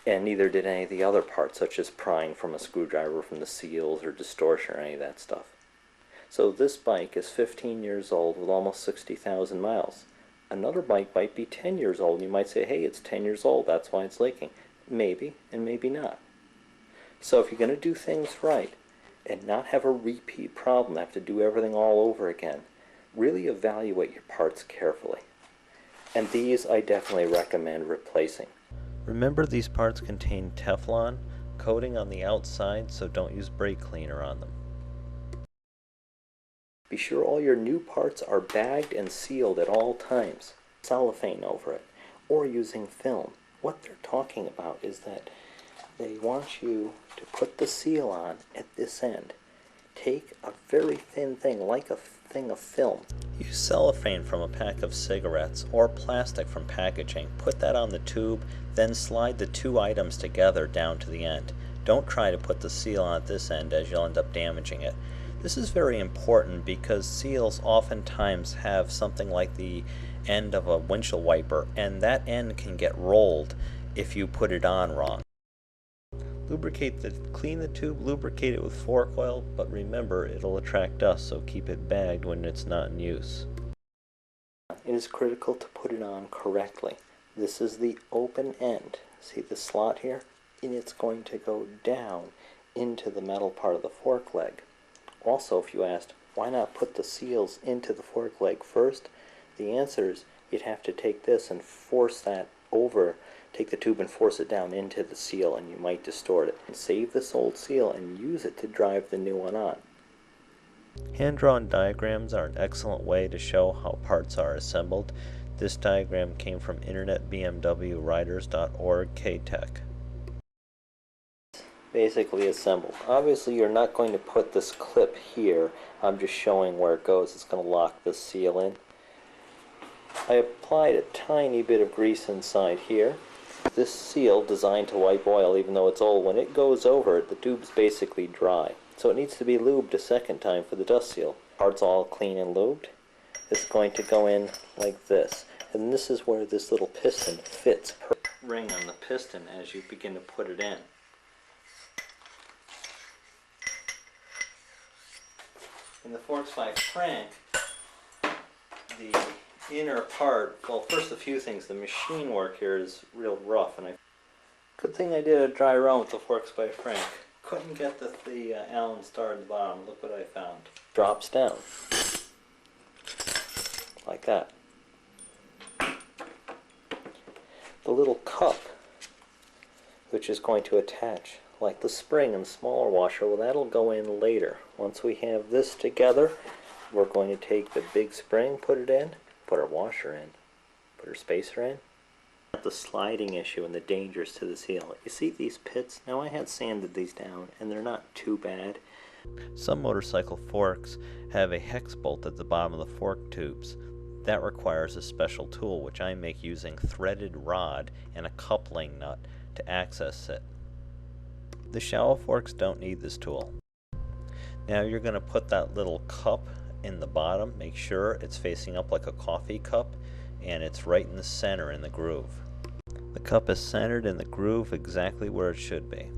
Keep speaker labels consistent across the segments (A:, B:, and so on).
A: And neither did any of the other parts, such as prying from a screwdriver from the seals or distortion or any of that stuff. So this bike is 15 years old with almost 60,000 miles. Another bike might be 10 years old, and you might say, hey, it's 10 years old, that's why it's leaking. Maybe, and maybe not. So if you're going to do things right and not have a repeat problem, have to do everything all over again, really evaluate your parts carefully. And these I definitely recommend replacing. Remember, these parts contain Teflon coating on the outside, so don't use brake cleaner on them. Be sure all your new parts are bagged and sealed at all times. Cellophane over it, or using film. What they're talking about is that they want you to put the seal on at this end. Take a very thin thing, like a thing of film. Use cellophane from a pack of cigarettes or plastic from packaging. Put that on the tube, then slide the two items together down to the end. Don't try to put the seal on at this end, as you'll end up damaging it. This is very important because seals oftentimes have something like the end of a windshield wiper, and that end can get rolled if you put it on wrong. Clean the tube, lubricate it with fork oil, but remember, it'll attract dust, so keep it bagged when it's not in use. It is critical to put it on correctly. This is the open end. See the slot here? And it's going to go down into the metal part of the fork leg. Also, if you asked, why not put the seals into the fork leg first? The answer is you'd have to take this and force that over, take the tube and force it down into the seal, and you might distort it. And save this old seal and use it to drive the new one on. Hand-drawn diagrams are an excellent way to show how parts are assembled. This diagram came from internetbmwriders.org KTech. Basically assembled. Obviously you're not going to put this clip here. I'm just showing where it goes. It's going to lock this seal in. I applied a tiny bit of grease inside here. This seal, designed to wipe oil even though it's old, when it goes over it, the tube's basically dry. So it needs to be lubed a second time for the dust seal. Part's all clean and lubed. It's going to go in like this. And this is where this little piston fits per ring on the piston as you begin to put it in. In the forks by crank, the inner part, well, first a few things. The machine work here is real rough, and good thing I did a dry run with the forks by crank. Couldn't get the Allen star at the bottom. Look what I found. Drops down like that. The little cup, which is going to attach like the spring and smaller washer, well, that'll go in later. Once we have this together, we're going to take the big spring, put it in, put our washer in, put our spacer in. The sliding issue and the dangers to the seal. You see these pits? Now I had sanded these down and they're not too bad. Some motorcycle forks have a hex bolt at the bottom of the fork tubes. That requires a special tool, which I make using threaded rod and a coupling nut to access it. The shallow forks don't need this tool. Now you're going to put that little cup in the bottom. Make sure it's facing up like a coffee cup and it's right in the center in the groove. The cup is centered in the groove exactly where it should be.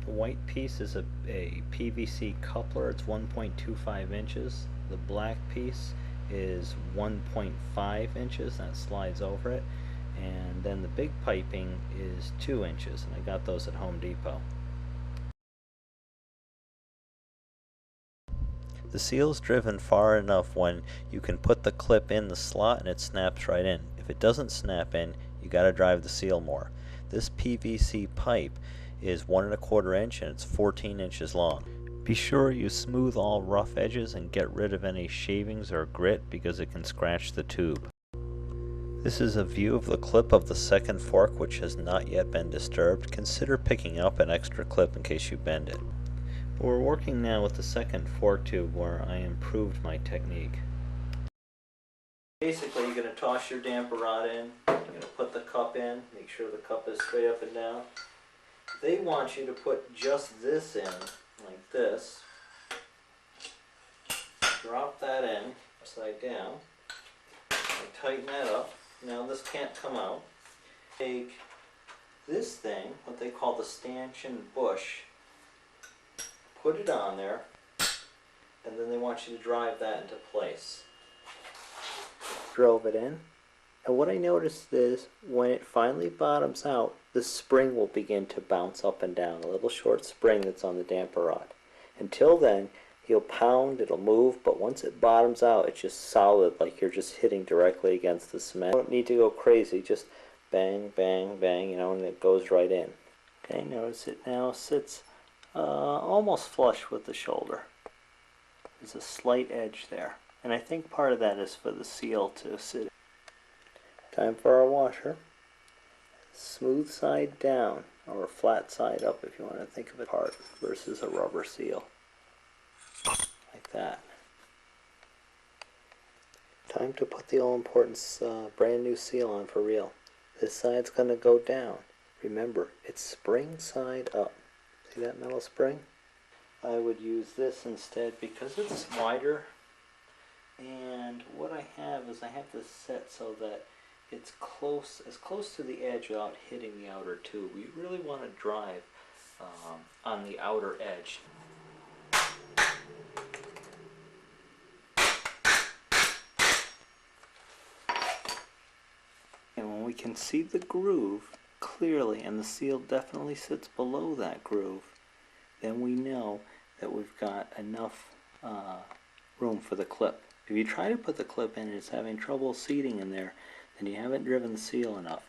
A: The white piece is a PVC coupler. It's 1.25 inches. The black piece is 1.5 inches. That slides over it. And then the big piping is 2 inches, and I got those at Home Depot. The seal's driven far enough when you can put the clip in the slot and it snaps right in. If it doesn't snap in, you got to drive the seal more. This PVC pipe is 1 1/4 inch and it's 14 inches long. Be sure you smooth all rough edges and get rid of any shavings or grit because it can scratch the tube. This is a view of the clip of the second fork, which has not yet been disturbed. Consider picking up an extra clip in case you bend it. We're working now with the second fork tube where I improved my technique. Basically, you're going to toss your damper rod in, you're going to put the cup in, make sure the cup is straight up and down. They want you to put just this in, like this. Drop that in, upside down. And tighten that up. Now this can't come out. Take this thing, what they call the stanchion bush, put it on there, and then they want you to drive that into place. Drove it in, and what I noticed is when it finally bottoms out, the spring will begin to bounce up and down, a little short spring that's on the damper rod. Until then, you'll pound, it'll move, but once it bottoms out, it's just solid, like you're just hitting directly against the cement. You don't need to go crazy, just bang, bang, bang, you know, and it goes right in. Okay, notice it now sits almost flush with the shoulder. There's a slight edge there, and I think part of that is for the seal to sit. Time for our washer. Smooth side down, or flat side up if you want to think of it hard, versus a rubber seal. Like that. Time to put the all-important brand new seal on for real. This side's going to go down. Remember, it's spring side up. See that metal spring? I would use this instead because it's wider, and what I have is I have this set so that it's close, as close to the edge without hitting the outer tube. You really want to drive on the outer edge. And when we can see the groove clearly, and the seal definitely sits below that groove, then we know that we've got enough room for the clip. If you try to put the clip in and it's having trouble seating in there, then you haven't driven the seal enough.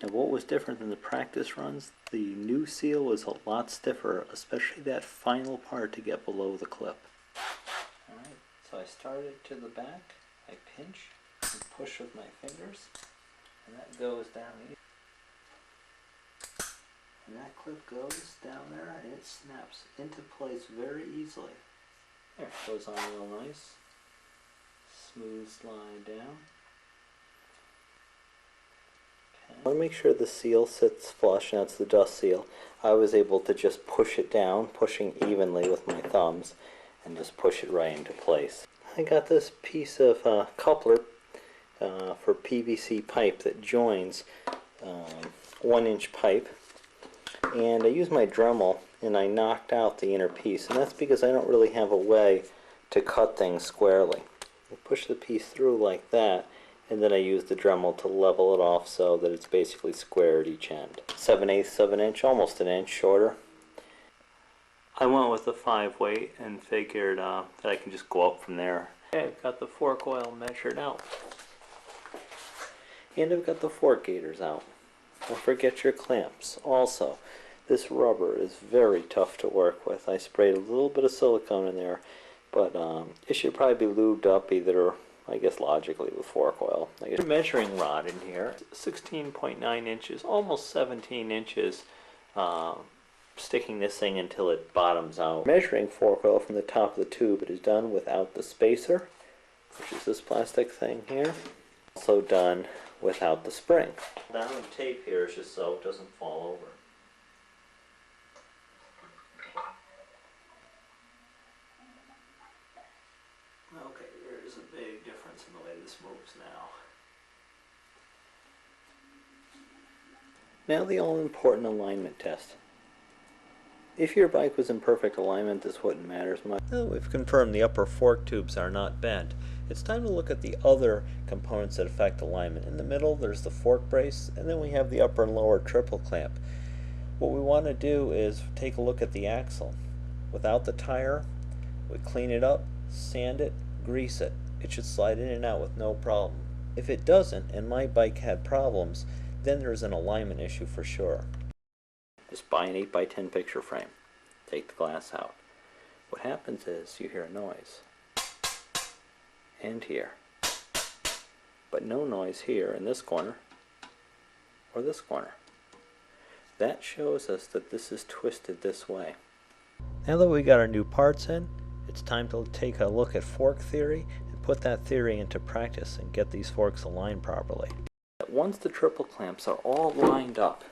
A: Now what was different than the practice runs, the new seal was a lot stiffer, especially that final part to get below the clip. Alright, so I started to the back, I pinch and push with my fingers, and that goes down easy. And that clip goes down there and it snaps into place very easily. There, it goes on real nice. Smooth slide down. I want to make sure the seal sits flush, and that's the dust seal. I was able to just push it down, pushing evenly with my thumbs, and just push it right into place. I got this piece of coupler for PVC pipe that joins 1-inch pipe, and I used my Dremel and I knocked out the inner piece, and that's because I don't really have a way to cut things squarely. I push the piece through like that, and then I use the Dremel to level it off so that it's basically square at each end. 7/8 of an inch, almost an inch shorter. I went with the 5 weight and figured that I can just go up from there. Okay, I've got the fork oil measured out. And I've got the fork gaiters out. Don't forget your clamps. Also, this rubber is very tough to work with. I sprayed a little bit of silicone in there, but it should probably be lubed up either, I guess logically, with fork oil. I guess measuring rod in here, 16.9 inches, almost 17 inches, sticking this thing until it bottoms out. Measuring fork oil from the top of the tube, it is done without the spacer, which is this plastic thing here. Also done without the spring. Down the tape here is just so it doesn't fall over. Okay, there's a big difference in the way this moves now. Now the all-important alignment test. If your bike was in perfect alignment, this wouldn't matter as much. Well, we've confirmed the upper fork tubes are not bent. It's time to look at the other components that affect alignment. In the middle, there's the fork brace, and then we have the upper and lower triple clamp. What we want to do is take a look at the axle. Without the tire, we clean it up, sand it, grease it. It should slide in and out with no problem. If it doesn't, and my bike had problems, then there's an alignment issue for sure. Just buy an 8x10 picture frame. Take the glass out. What happens is you hear a noise. And here. But no noise here in this corner or this corner. That shows us that this is twisted this way. Now that we got our new parts in, it's time to take a look at fork theory and put that theory into practice and get these forks aligned properly. Once the triple clamps are all lined up,